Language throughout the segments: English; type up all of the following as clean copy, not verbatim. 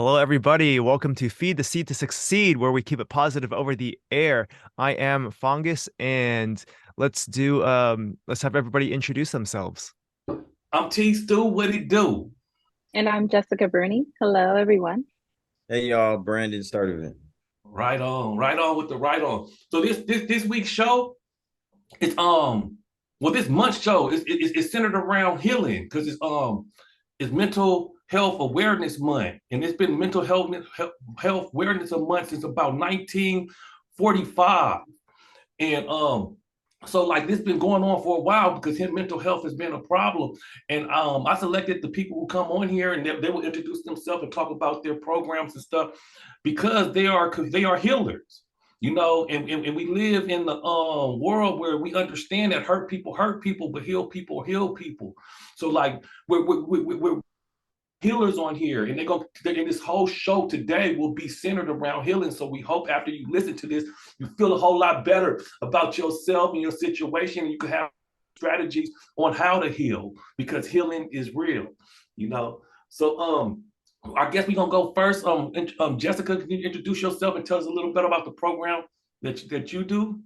Hello, everybody. Welcome to Feed the Seed to Succeed, where we keep it positive over the air. I am Fungus, and let's have everybody introduce themselves. I'm T Stu. What it do? And I'm Jessica Bruni. Hello, everyone. Hey y'all, Brandon started it. Right on with the right on. So this week's show is this month's show is centered around healing because it's Mental Health Awareness Month, and it's been Mental Health Awareness Month since about 1945. And so like this been going on for a while because his mental health has been a problem. And I selected the people who come on here and they will introduce themselves and talk about their programs and stuff because they are healers. And we live in the world where we understand that hurt people, but heal people. So like we're healers on here, and and this whole show today will be centered around healing. So we hope after you listen to this, you feel a whole lot better about yourself and your situation, and you can have strategies on how to heal because healing is real, you know. So I guess we're gonna go first. Jessica, can you introduce yourself and tell us a little bit about the program that you do?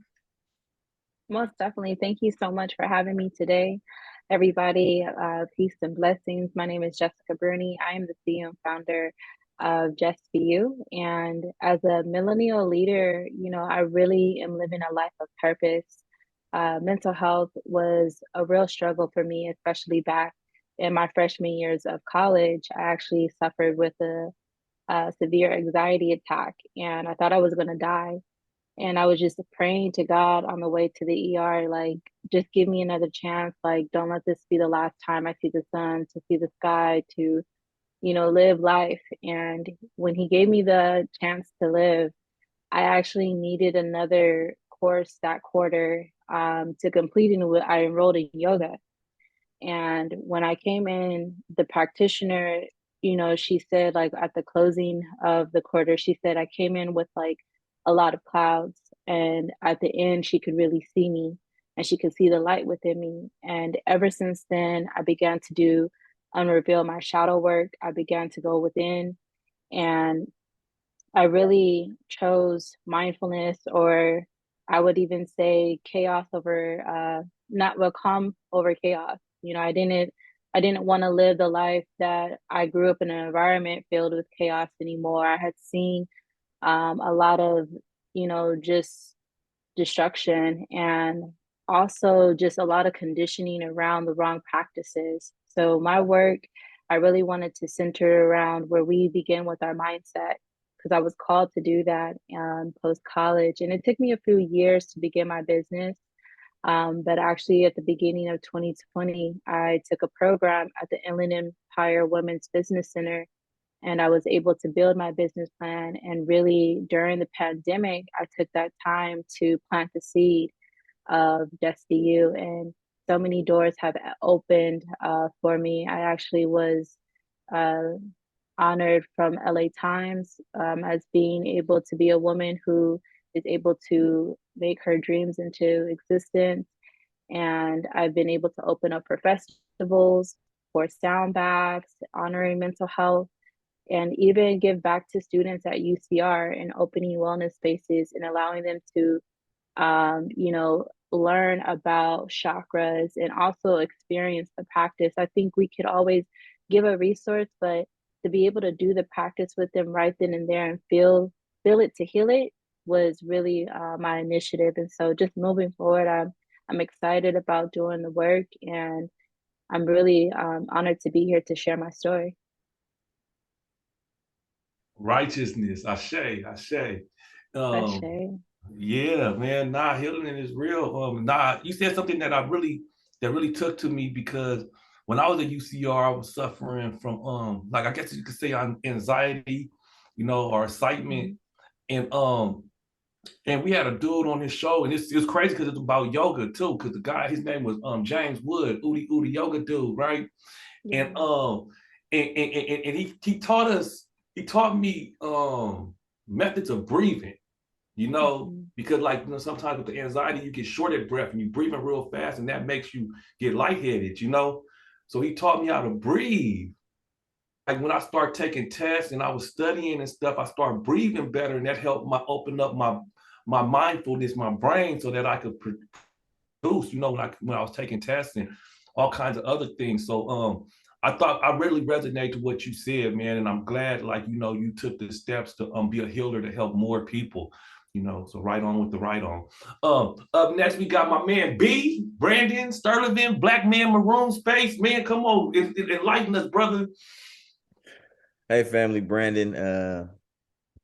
Most definitely. Thank you so much for having me today. Everybody, peace and blessings. My name is Jessica Bruni. I am the CEO and founder of JESSBEU. And as a millennial leader, I really am living a life of purpose. Mental health was a real struggle for me, especially back in my freshman years of college. I actually suffered with a severe anxiety attack, and I thought I was going to die. And I was just praying to God on the way to the ER, like, just give me another chance. Like, don't let this be the last time I see the sun, to see the sky, to, live life. And when He gave me the chance to live, I actually needed another course that quarter to complete it. I enrolled in yoga. And when I came in, the practitioner, she said, like, at the closing of the quarter, she said, I came in with like a lot of clouds. And at the end, she could really see me and she could see the light within me. And ever since then, I began to unreveal my shadow work. I began to go within, and I really chose mindfulness, or I would even say chaos over not well calm over chaos. I didn't want to live the life that I grew up in an environment filled with chaos anymore. I had seen a lot of, just destruction, and also just a lot of conditioning around the wrong practices. So my work, I really wanted to center around where we begin with our mindset, because I was called to do that post college. And it took me a few years to begin my business. But actually, at the beginning of 2020, I took a program at the Inland Empire Women's Business Center, and I was able to build my business plan. And really, during the pandemic, I took that time to plant the seed of JESSBEU, and so many doors have opened for me. I actually was uh, honored from LA Times as being able to be a woman who is able to make her dreams into existence. And I've been able to open up for festivals, for Soundbaths, honoring mental health, and even give back to students at UCR and opening wellness spaces and allowing them to, learn about chakras and also experience the practice. I think we could always give a resource, but to be able to do the practice with them right then and there and feel it to heal it was really my initiative. And so just moving forward, I'm excited about doing the work, and I'm really honored to be here to share my story. Righteousness, Ashe. Um, Ashe. Yeah, man. Nah, healing is real. Nah, you said something that really took to me because when I was at UCR, I was suffering from like I guess you could say anxiety, or excitement. And and we had a dude on this show, and it's crazy because it's about yoga too. Because the guy, his name was James Wood, Udi yoga dude, right? Yeah. And he taught me methods of breathing, Mhm. because like sometimes with the anxiety you get short of breath and you breathing real fast and that makes you get lightheaded. So he taught me how to breathe, like when I started taking tests and I was studying and stuff, I started breathing better, and that helped my open up my mindfulness, my brain, so that I could produce, when I was taking tests and all kinds of other things. So I thought I really resonate with what you said, man, and I'm glad, like, you took the steps to be a healer to help more people. So right on with the right on. Up next, we got my man B, Brandon Sturtevant, Black Men Maroon Space. Man, come on, enlighten us, brother. Hey, family, Brandon,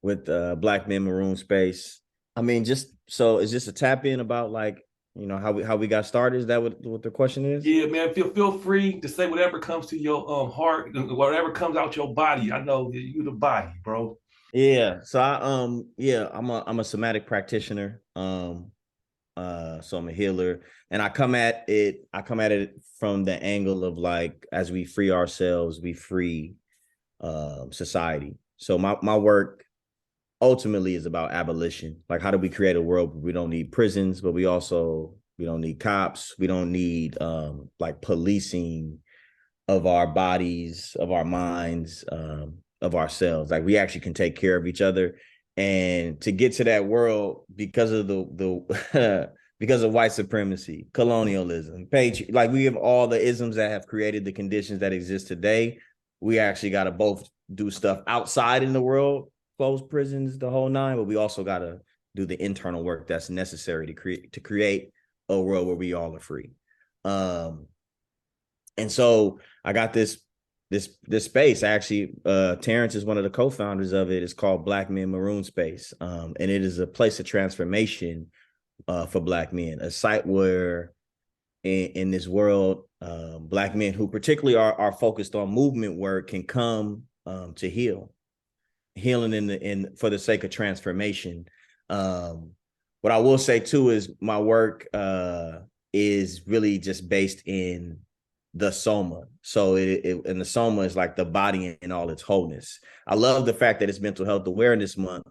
with Black Men Maroon Space. I mean, just so is this a tap in about like, how we got started? Is that what the question is? Yeah, man. Feel free to say whatever comes to your heart, whatever comes out your body. I know you the body, bro. Yeah. So I'm a somatic practitioner. So I'm a healer, and I come at it from the angle of like, as we free ourselves, we free society. So my work ultimately is about abolition. Like, how do we create a world where we don't need prisons, but we don't need cops, we don't need like policing of our bodies, of our minds, of ourselves. Like, we actually can take care of each other. And to get to that world, because of the because of white supremacy, colonialism, like, we have all the isms that have created the conditions that exist today. We actually got to both do stuff outside in the world, close prisons, the whole nine, but we also got to do the internal work that's necessary to create a world where we all are free. And so I got this space. Actually, Terrence is one of the co-founders of it. It's called Black Men Maroon Space, and it is a place of transformation for Black men, a site where in this world, Black men who particularly are focused on movement work can come to healing in for the sake of transformation. What I will say too is my work is really just based in the soma. So and the soma is like the body in all its wholeness. I love the fact that it's Mental Health Awareness Month,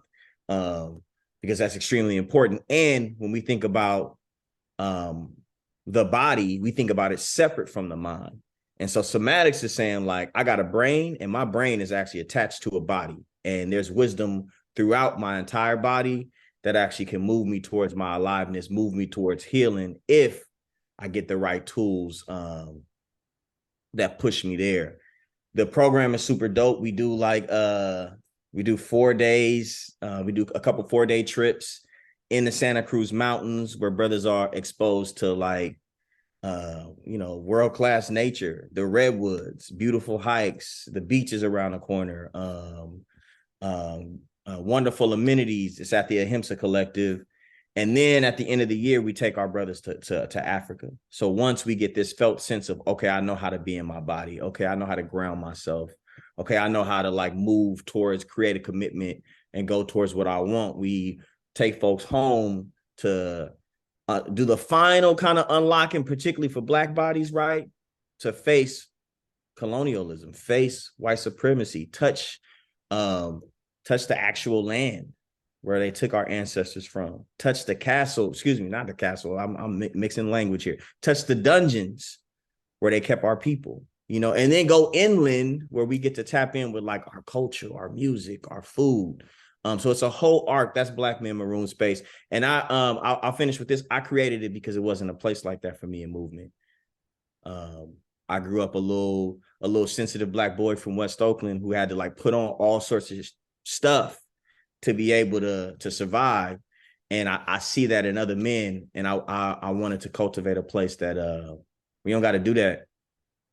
because that's extremely important. And when we think about the body, we think about it separate from the mind. And so somatics is saying, like, I got a brain, and my brain is actually attached to a body. And there's wisdom throughout my entire body that actually can move me towards my aliveness, move me towards healing, if I get the right tools that push me there. The program is super dope. We do 4 days. We do a couple 4-day trips in the Santa Cruz Mountains, where brothers are exposed to like, world-class nature, the redwoods, beautiful hikes, the beaches around the corner, wonderful amenities. It's at the Ahimsa Collective. And then at the end of the year, we take our brothers to Africa. So once we get this felt sense of, okay, I know how to be in my body. Okay, I know how to ground myself. Okay, I know how to like move towards, create a commitment and go towards what I want. We take folks home to do the final kind of unlocking, particularly for Black bodies, right? To face colonialism, face white supremacy, touch the actual land where they took our ancestors from, touch the castle, not the castle, I'm mixing language here, touch the dungeons where they kept our people, and then go inland where we get to tap in with like our culture, our music, our food. So it's a whole arc. That's Black Men Maroon Space. And I'll finish with this. I created it because it wasn't a place like that for me in movement. I grew up a little sensitive Black boy from West Oakland who had to like put on all sorts of stuff to be able to survive. And I see that in other men. And I wanted to cultivate a place that we don't got to do that.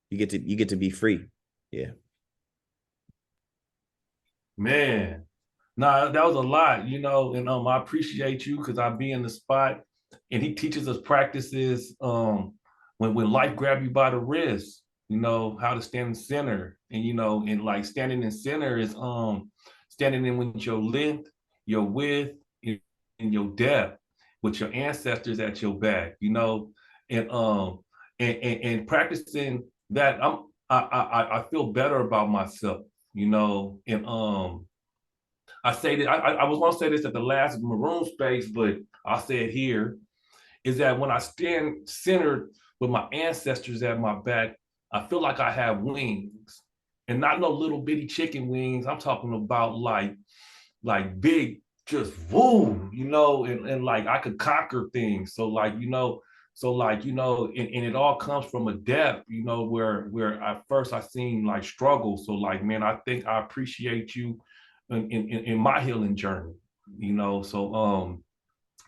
You get to be free. Yeah. Man. Nah, that was a lot, and I appreciate you because I be in the spot, and he teaches us practices when life grab you by the wrist, how to stand in center. And and like standing in center is standing in with your length, your width, and your depth, with your ancestors at your back, and practicing that, I feel better about myself, and I say that I was going to say this at the last Maroon Space, but I'll say it here, is that when I stand centered with my ancestors at my back, I feel like I have wings. and not no little bitty chicken wings. I'm talking about like big, just woo, you know, and like I could conquer things. So like, you know, and it all comes from a depth, you know, where at first I seen like struggle. So like, man, I think I appreciate you in my healing journey, you know. So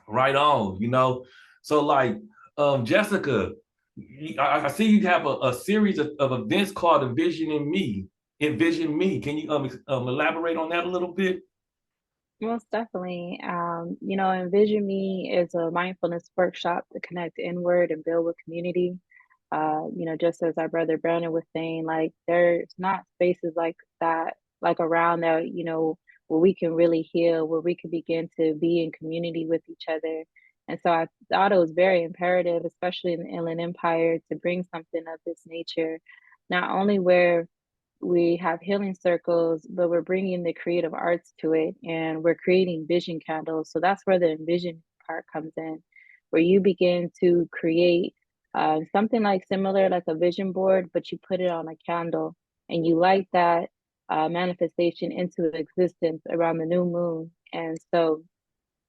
right on, you know. So like Jessica, I see you have a series of events called Envisioning Me. Envision Me. Can you elaborate on that a little bit? Most definitely. You know, Envision Me is a mindfulness workshop to connect inward and build with community. You know, just as our brother Brandon was saying, like there's not spaces like that, like around that, you know, where we can really heal, where we can begin to be in community with each other. And so I thought it was very imperative, especially in the Inland Empire, to bring something of this nature, not only where we have healing circles, but we're bringing the creative arts to it and we're creating vision candles. So that's where the envision part comes in, where you begin to create something like similar, like a vision board, but you put it on a candle and you light that manifestation into existence around the new moon. And so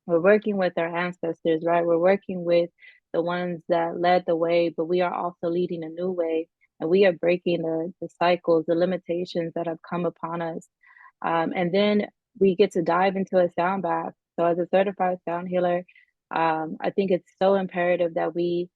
we're working with our ancestors, right? We're working with the ones that led the way, but we are also leading a new way. And we are breaking the cycles, the limitations that have come upon us. And then we get to dive into a sound bath. So, as a certified sound healer, I think it's so imperative that we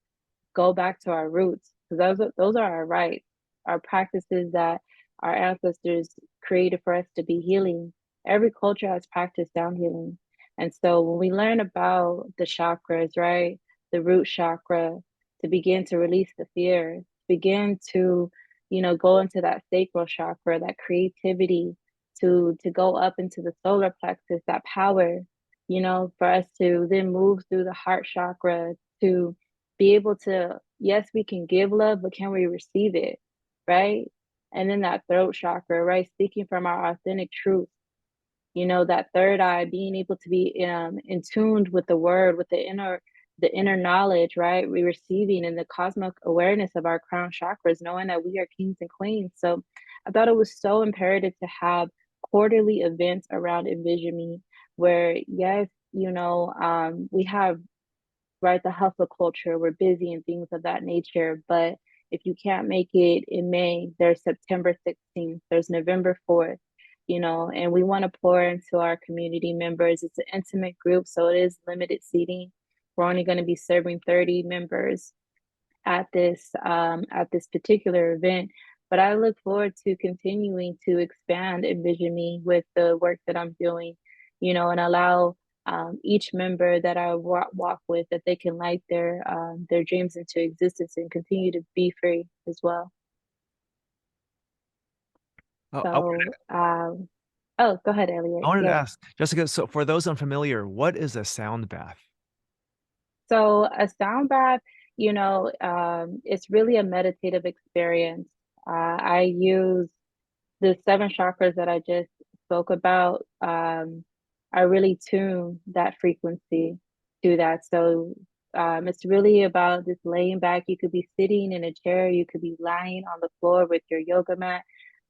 go back to our roots because those are our rights, our practices that our ancestors created for us to be healing. Every culture has practiced sound healing. And so when we learn about the chakras, right, the root chakra, to begin to release the fear, begin to, you know, go into that sacral chakra, that creativity, to go up into the solar plexus, that power, you know, for us to then move through the heart chakra to be able to, yes, we can give love, but can we receive it, right? And then that throat chakra, right? Speaking from our authentic truth, you know, that third eye, being able to be in tuned with the word, with the inner knowledge, right? We receiving in the cosmic awareness of our crown chakras, knowing that we are kings and queens. So I thought it was so imperative to have quarterly events around Envision Me, where yes, you know, we have, right, the hustle culture, we're busy and things of that nature. But if you can't make it in May, there's September 16th, there's November 4th, you know, and we want to pour into our community members. It's an intimate group, so it is limited seating. We're only going to be serving 30 members at this particular event. But I look forward to continuing to expand Envision Me with the work that I'm doing, you know, and allow each member that I walk with that they can light their dreams into existence and continue to be free as well. I So, oh, go ahead, I Elliot. wanted to Yes. ask Jessica. So, for those unfamiliar, what is a sound bath? So a sound bath, you know, it's really a meditative experience. I use the seven chakras that I just spoke about. I really tune that frequency to that. So it's really about just laying back. You could be sitting in a chair, you could be lying on the floor with your yoga mat,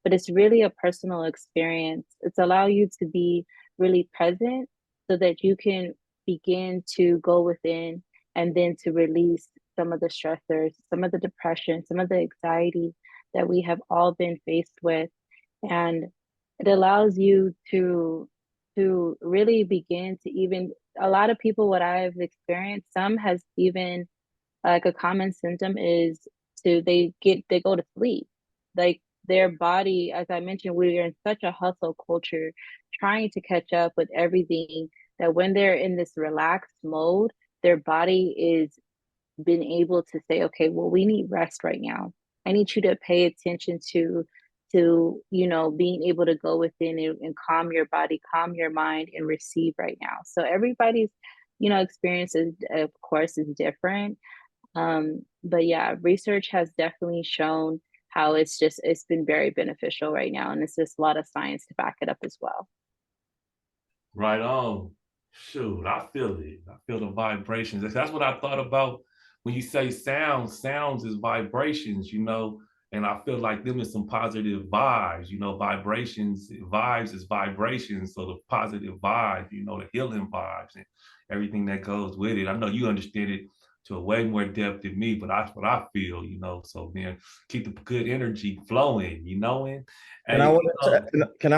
but it's really a personal experience. It's allow you to be really present so that you can begin to go within and then to release some of the stressors, some of the depression, some of the anxiety that we have all been faced with. And it allows you to really begin to even, a lot of people, what I've experienced, some has even, like a common symptom is they go to sleep. Like their body, as I mentioned, we're in such a hustle culture, trying to catch up with everything, that when they're in this relaxed mode, their body is been able to say, okay, well, we need rest right now. I need you to pay attention you know, being able to go within and calm your body, calm your mind, and receive right now. So everybody's, you know, experience is, of course, is different. But yeah, research has definitely shown how it's been very beneficial right now, and it's just a lot of science to back it up as well. Right on. Shoot, I feel it. I feel the vibrations. That's what I thought about when you say sounds. Sounds is vibrations, you know. And I feel like them is some positive vibes, you know, vibrations, vibes is vibrations. So the positive vibes, you know, the healing vibes and everything that goes with it. I know you understand it to a way more depth than me, but that's what I feel, you know. So man, keep the good energy flowing, you know. And Can I hey,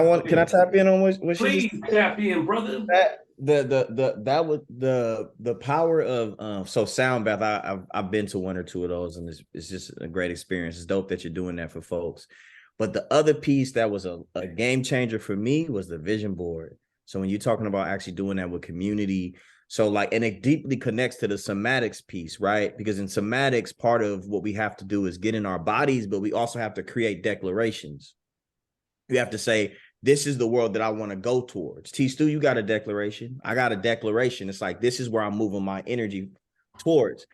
want can I tap in on what you just please tap in, brother. that the power of so sound bath. I've been to one or two of those, and it's just a great experience. It's dope that you're doing that for folks. But the other piece that was a game changer for me was the vision board. So when you're talking about actually doing that with community, so like, and it deeply connects to the somatics piece, right? Because in somatics, part of what we have to do is get in our bodies, but we also have to create declarations. You have to say, this is the world that I want to go towards. T Stu, you got a declaration. I got a declaration. It's like, this is where I'm moving my energy towards.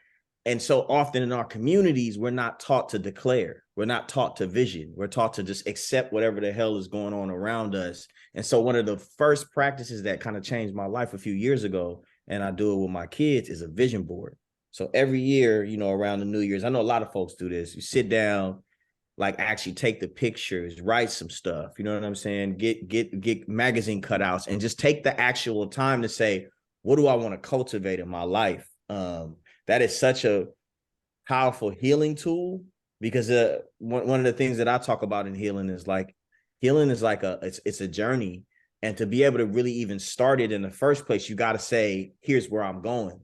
And so often in our communities, we're not taught to declare. We're not taught to vision. We're taught to just accept whatever the hell is going on around us. And so one of the first practices that kind of changed my life a few years ago, and I do it with my kids, is a vision board. So every year, you know, around the New Year's, I know a lot of folks do this. You sit down, like actually take the pictures, write some stuff, you know what I'm saying? Get magazine cutouts and just take the actual time to say, what do I want to cultivate in my life? That is such a powerful healing tool, because one of the things that I talk about in healing is like it's a journey. And to be able to really even start it in the first place, you got to say, here's where I'm going.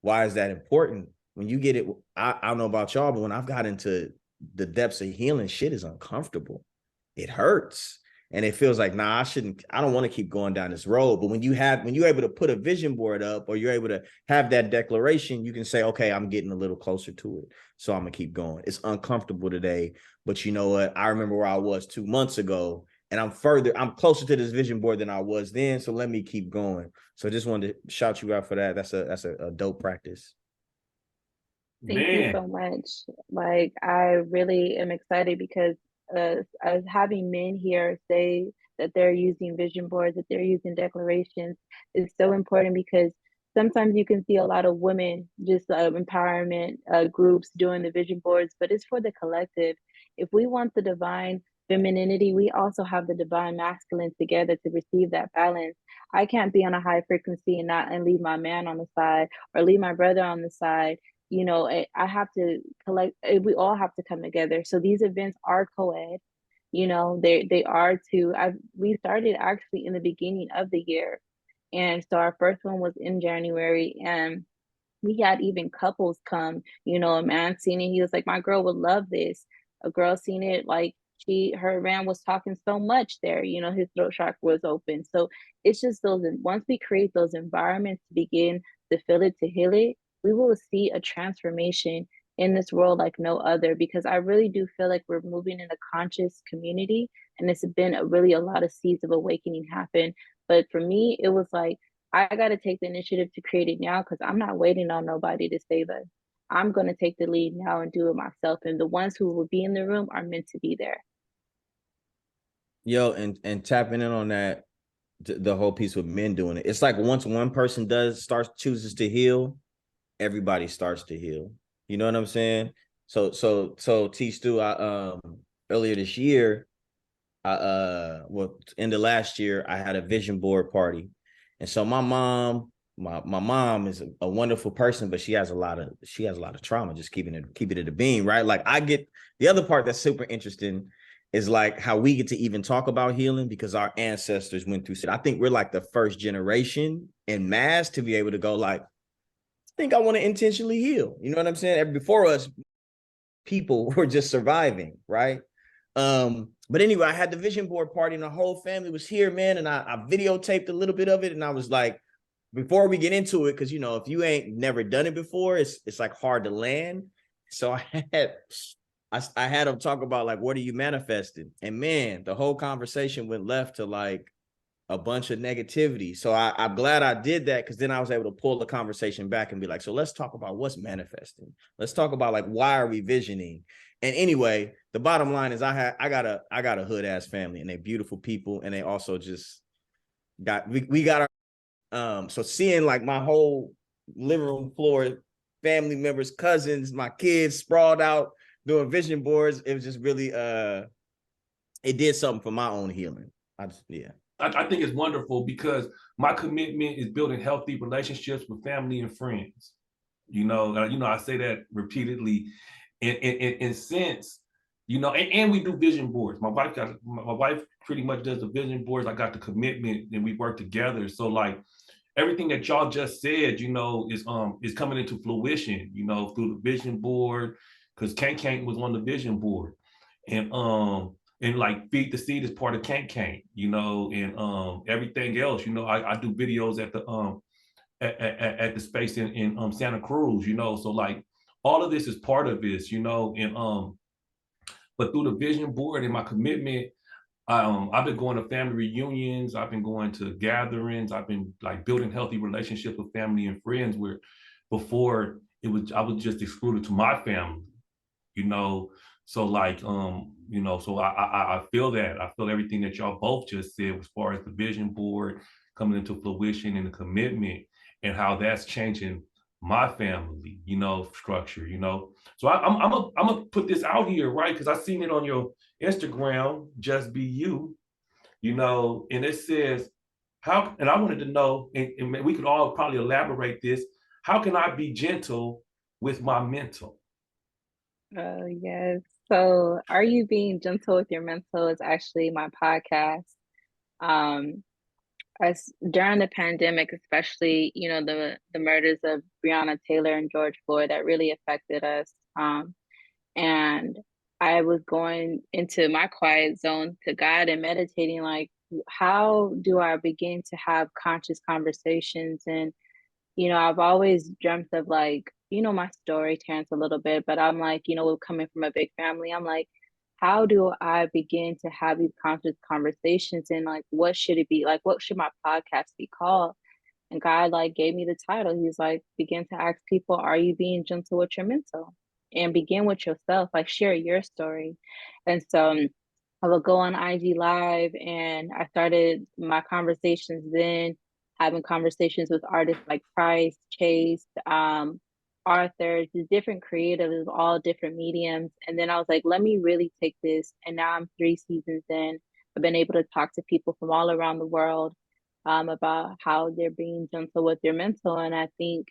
Why is that important? When you get it, I don't know about y'all, but when I've got into the depths of healing, shit is uncomfortable. It hurts. And it feels like, nah, I don't want to keep going down this road. But when you're able to put a vision board up, or you're able to have that declaration, you can say, okay, I'm getting a little closer to it. So I'm gonna keep going. It's uncomfortable today, but you know what? I remember where I was 2 months ago, and I'm closer to this vision board than I was then. So let me keep going. So just wanted to shout you out for that. That's a dope practice. Thank you Man, so much. Like, I really am excited because as having men here say that they're using vision boards, that they're using declarations, is so important, because sometimes you can see a lot of women just empowerment groups doing the vision boards, but it's for the collective. If we want the divine femininity, we also have the divine masculine together to receive that balance. I can't be on a high frequency and leave my man on the side, or leave my brother on the side. You know, I have to collect, we all have to come together. So these events are co-ed, you know, they are too. We started actually in the beginning of the year. And so our first one was in January, and we had even couples come, you know, a man seen it, he was like, my girl would love this. A girl seen it, like, her man was talking so much there, you know, his throat chakra was open. So it's just those, once we create those environments to begin to feel it, to heal it, we will see a transformation in this world like no other, because I really do feel like we're moving in a conscious community, and it's been a lot of seeds of awakening happen. But for me, it was like, I got to take the initiative to create it now, because I'm not waiting on nobody to save us. I'm going to take the lead now and do it myself. And the ones who will be in the room are meant to be there. Yo, and tapping in on that, the whole piece with men doing it. It's like once one person chooses to heal, everybody starts to heal. You know what I'm saying? So T Stu, I earlier this year, in the last year, I had a vision board party. And so my mom is a wonderful person, but she has a lot of trauma, just keeping it at a beam, right? Like, I get the other part that's super interesting is like how we get to even talk about healing, because our ancestors went through shit. I think we're like the first generation in mass to be able to go like, I think I want to intentionally heal. You know what I'm saying? Before us, people were just surviving, right? But anyway, I had the vision board party and the whole family was here, man. And I videotaped a little bit of it. And I was like, before we get into it, because, you know, if you ain't never done it before, it's like hard to land. So I had them talk about like, what are you manifesting? And man, the whole conversation went left to like a bunch of negativity. So I'm glad I did that, because then I was able to pull the conversation back and be like, so let's talk about what's manifesting. Let's talk about like, why are we visioning? And anyway, the bottom line is I got a hood ass family, and they're beautiful people, and they also just we got our so seeing like my whole living room floor, family members, cousins, my kids sprawled out, doing vision boards, it was just really it did something for my own healing. I think it's wonderful because my commitment is building healthy relationships with family and friends. I say that repeatedly in sense, and we do vision boards. My wife pretty much does the vision boards. I got the commitment and we work together. So like everything that y'all just said, is coming into fruition, through the vision board, because Kank was on the vision board. And like Feed the Seed is part of Kank, and everything else, I do videos at the space in Santa Cruz, so like all of this is part of this, and but through the vision board and my commitment, I've been going to family reunions, I've been going to gatherings, I've been like building healthy relationships with family and friends where before I was just excluded to my family, so like so I feel that. I feel everything that y'all both just said as far as the vision board coming into fruition and the commitment and how that's changing my family, structure, So I'm gonna put this out here, right? Because I seen it on your Instagram, JESSBEU, and it says how, and I wanted to know, and we could all probably elaborate this. How can I be gentle with my mental? Oh, yes. So, Are You Being Gentle with Your Mental is actually my podcast. Um, as during the pandemic, especially, the murders of Breonna Taylor and George Floyd, that really affected us. And I was going into my quiet zone to God and meditating, like, how do I begin to have conscious conversations? And I've always dreamt of, like, my story, Terrence, a little bit, but I'm like, coming from a big family, I'm like, how do I begin to have these conscious conversations, and like, what should it be? Like, what should my podcast be called? And God like gave me the title. He's like, begin to ask people, are you being gentle with your mental? And begin with yourself, like share your story. And so I would go on IG Live, and I started my conversations then, having conversations with artists like Price, Chase, Arthur, the different creatives of all different mediums. And then I was like, let me really take this. And now I'm 3 seasons in. I've been able to talk to people from all around the world about how they're being gentle with their mental. And I think,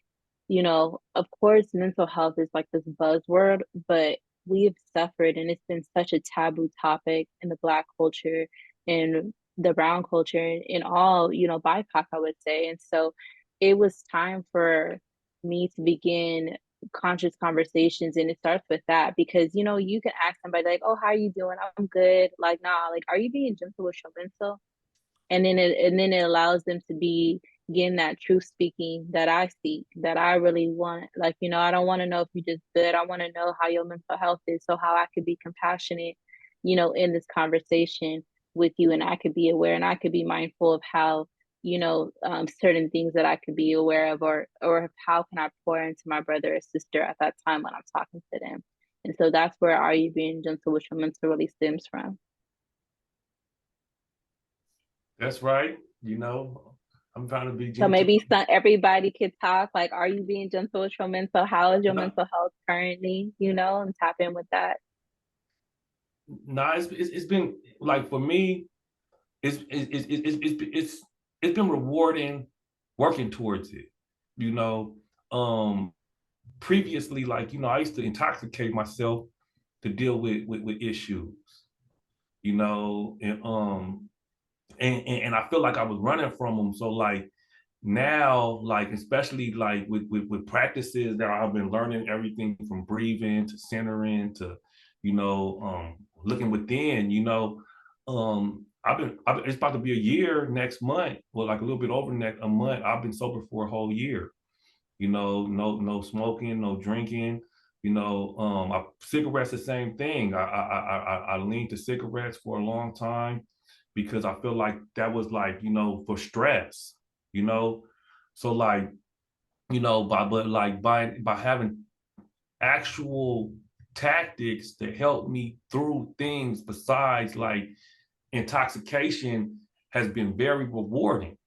of course, mental health is like this buzzword, but we've suffered, and it's been such a taboo topic in the Black culture, in the brown culture, in all, BIPOC, I would say. And so it was time for me to begin conscious conversations, and it starts with that, because you can ask somebody like, oh, how are you doing? I'm good. Like, nah, like, are you being gentle with your mental? And then it allows them to be getting that truth speaking that I seek, that I really want. Like, I don't want to know if you're just good. I want to know how your mental health is, so how I could be compassionate, in this conversation with you, and I could be aware, and I could be mindful of how, certain things that I could be aware of, or how can I pour into my brother or sister at that time when I'm talking to them. And so that's where Are You Being Gentle with Your Mental really stems from. That's right. I'm trying to be So gentle. maybe everybody could talk, like, are you being gentle with your mental? How is your mental health currently? And tap in with that. Nah, it's been like, for me, it's been rewarding working towards it. Previously, like, I used to intoxicate myself to deal with issues, and I feel like I was running from them. So like now, like especially like with practices that I've been learning, everything from breathing to centering to, looking within, it's about to be a year next month. Well, like a little bit over a month. I've been sober for a whole year. No smoking, no drinking. Cigarettes, the same thing. I leaned to cigarettes for a long time because I feel like that was like, for stress, so like, by having actual tactics to help me through things besides like intoxication has been very rewarding.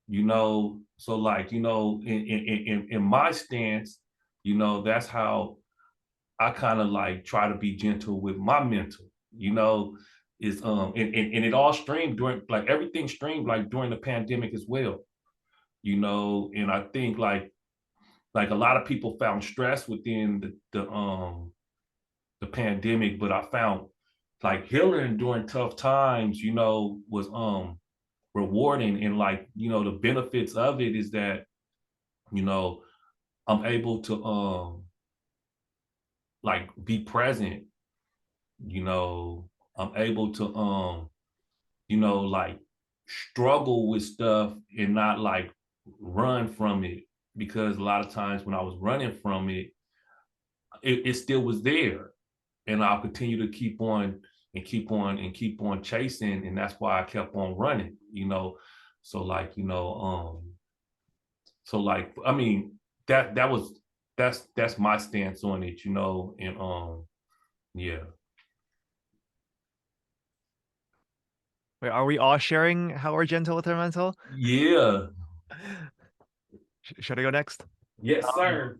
So like, in my stance, that's how I kind of like try to be gentle with my mental, you know, is and it all streamed during, like everything streamed like during the pandemic as well, you know. And I think like a lot of people found stress within the pandemic, but I found like healing during tough times, you know, was rewarding. And like, you know, the benefits of it is that, you know, I'm able to like be present, you know. I'm able to you know, like struggle with stuff and not like run from it, because a lot of times when I was running from it, it still was there, and I'll continue to keep on and keep on and keep on chasing, and that's why I kept on running, you know. So like, you know, so like, I mean, that was that's my stance on it, you know. And yeah. Wait, are we all sharing how we're gentle with our mental? Yeah. Should I go next? Yes, Um, sir.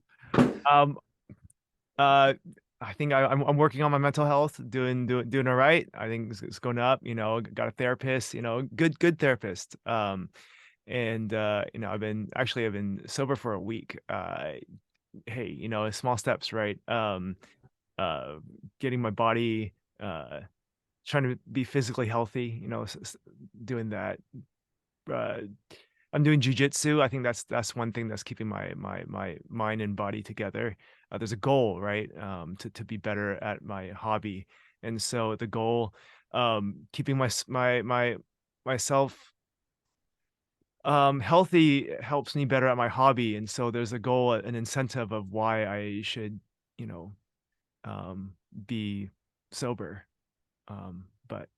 um, uh, I think I'm working on my mental health, doing all right. I think it's going up. You know, got a therapist. You know, good therapist. And you know, I've been sober for a week. Hey, you know, small steps, right? Uh, Getting my body, trying to be physically healthy. You know, doing that. Uh, I'm doing jujitsu. I think that's one thing that's keeping my mind and body together. There's a goal, right? To be better at my hobby, and so the goal, keeping myself healthy helps me better at my hobby, and so there's a goal, an incentive of why I should, you know, um, be sober. But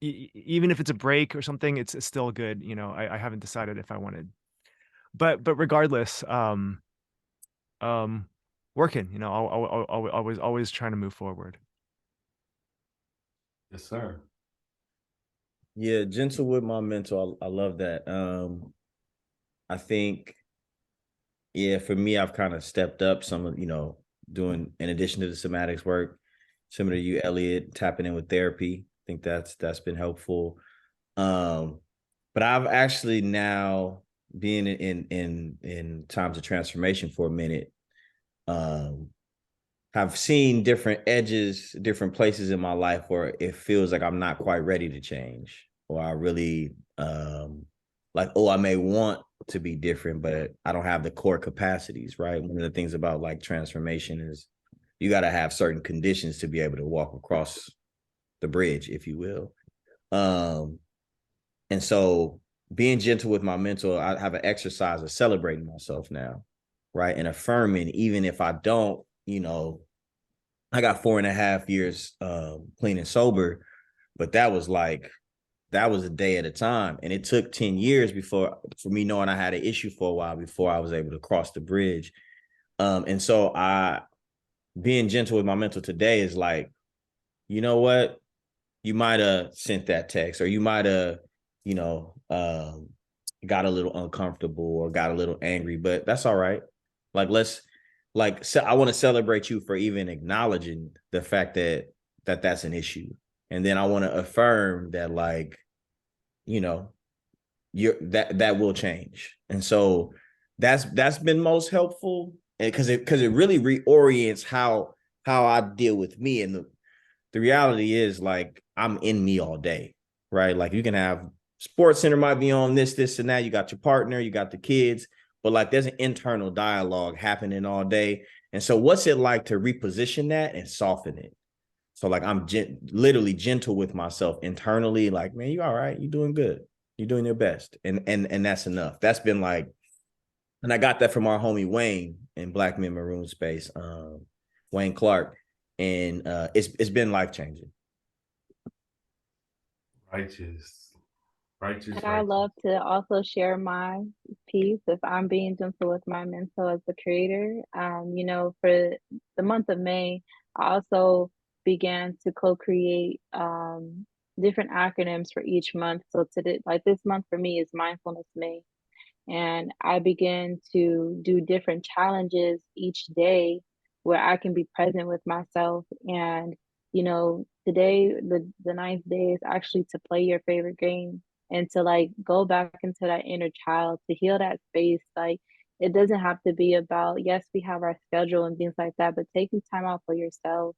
even if it's a break or something, it's still good. You know, I haven't decided if I wanted, but regardless, um, working. You know, always trying to move forward. Yes, sir. Yeah, gentle with my mental. I love that. I think, yeah, for me, I've kind of stepped up some of, you know, doing in addition to the somatics work, similar to you, Elliot, tapping in with therapy. I think that's been helpful. Um, but I've actually now being in times of transformation for a minute, um, have seen different edges, different places in my life where it feels like I'm not quite ready to change, or I really like, oh, I may want to be different, but I don't have the core capacities, right? One of the things about like transformation is you got to have certain conditions to be able to walk across the bridge, if you will. Um, and so being gentle with my mental, I have an exercise of celebrating myself now, right? And affirming, even if I don't, you know, I got 4.5 years clean and sober, but that was a day at a time. And it took 10 years for me knowing I had an issue for a while before I was able to cross the bridge. And so being gentle with my mental today is like, you know what? You might have sent that text, or you might have, you know, got a little uncomfortable or got a little angry, but that's all right. Like, I want to celebrate you for even acknowledging the fact that's an issue. And then I want to affirm that, like, you know, that will change. And so that's been most helpful, and because it really reorients how I deal with me. And the reality is, like, I'm in me all day, right? Like, you can have Sports Center might be on this and that. You got your partner, you got the kids, but like there's an internal dialogue happening all day. And so what's it like to reposition that and soften it? So like I'm literally gentle with myself internally, like, man, you all right, you're doing good. You're doing your best. And that's enough. That's been like, and I got that from our homie Wayne in Black Men Maroon Space, Wayne Clark. And it's been life-changing. Righteous. Righteous, And I righteous. love to also share my piece if I'm being gentle with my mental as a creator. You know, for the month of May, I also began to co-create different acronyms for each month. So today, like this month for me is Mindfulness May. And I began to do different challenges each day where I can be present with myself. And, you know, today, the ninth day is actually to play your favorite game and to like go back into that inner child, to heal that space. Like, it doesn't have to be about, yes, we have our schedule and things like that, but taking time out for yourself,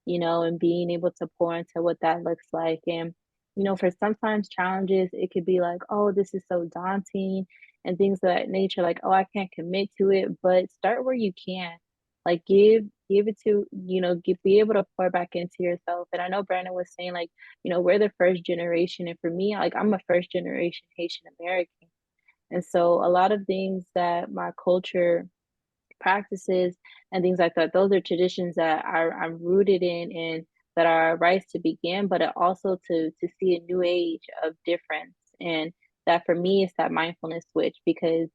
you know, and being able to pour into what that looks like. And, you know, for sometimes challenges, it could be like, oh, this is so daunting and things of that nature, like, oh, I can't commit to it, but start where you can. Like give it to, you know, be able to pour back into yourself. And I know Brandon was saying, like, you know, we're the first generation. And for me, like, I'm a first generation Haitian American. And so a lot of things that my culture practices and things like that, those are traditions that I'm rooted in and that are rights to begin, but also to see a new age of difference. And that for me is that mindfulness switch, because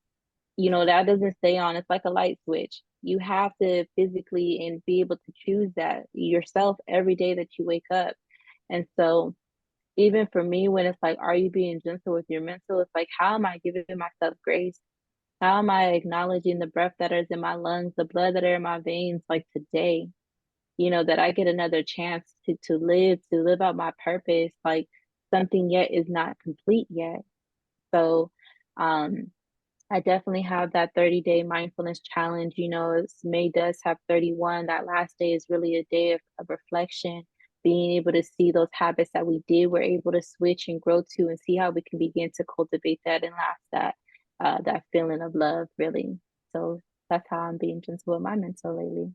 you know that doesn't stay on. It's like a light switch. You have to physically and be able to choose that yourself every day that you wake up. And so even for me, when it's like, are you being gentle with your mental? It's like, how am I giving myself grace? How am I acknowledging the breath that is in my lungs, the blood that are in my veins, like today, you know, that I get another chance to live out my purpose, like something yet is not complete yet. So um I definitely have that 30-day mindfulness challenge. You know, May does have 31. That last day is really a day of reflection, being able to see those habits that we did, we're able to switch and grow to and see how we can begin to cultivate that and last that feeling of love, really. So that's how I'm being gentle with my mental lately.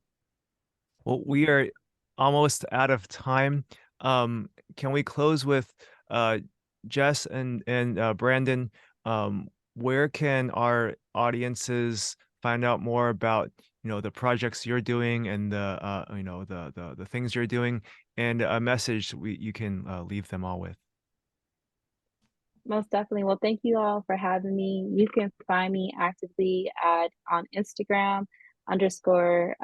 Well, we are almost out of time. Can we close with uh, Jess and Brandon? Where can our audiences find out more about, you know, the projects you're doing and the you know, the things you're doing, and a message you can leave them all with? Most definitely. Well, thank you all for having me. You can find me actively at on Instagram underscore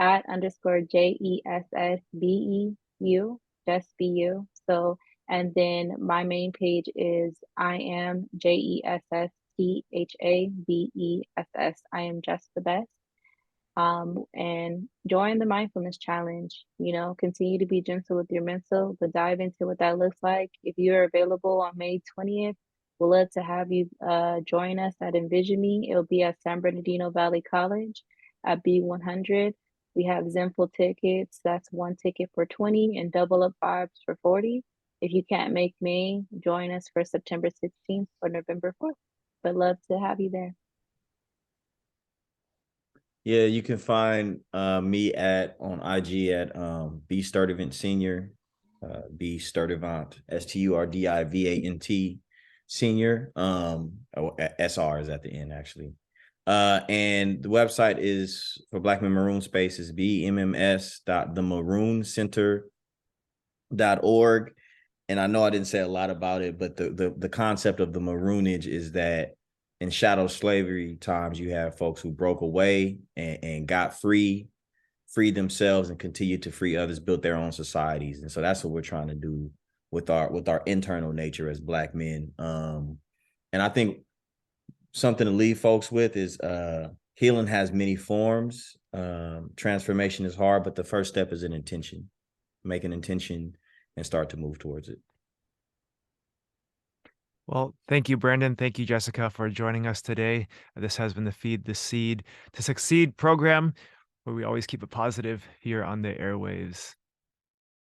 at underscore JESSBEU, just BU. So, and then my main page is I am JESSTHABESS. I am just the best. And join the mindfulness challenge. You know, continue to be gentle with your mental, but dive into what that looks like. If you're available on May 20th, we'd love to have you join us at Envision Me. It'll be at San Bernardino Valley College at B100. We have Zenful tickets. That's one ticket for 20 and double up vibes for 40. If you can't make May, join us for September 16th or November 4th. But love to have you there. Yeah, you can find me on IG at B Sturdivant Senior, B Sturdivant, STURDIVANT Senior. SR is at the end actually. And the website is for Black Men Maroon Space is bmms.themaroon.org. And I know I didn't say a lot about it, but the concept of the maroonage is that in shadow slavery times, you have folks who broke away and got freed themselves and continued to free others, built their own societies. And so that's what we're trying to do with our internal nature as Black men. And I think something to leave folks with is healing has many forms. Transformation is hard, but the first step is an intention. Make an intention and start to move towards it. Well, thank you, Brandon. Thank you, Jessica, for joining us today. This has been the Feed the Seed to Succeed program, where we always keep it positive here on the airwaves.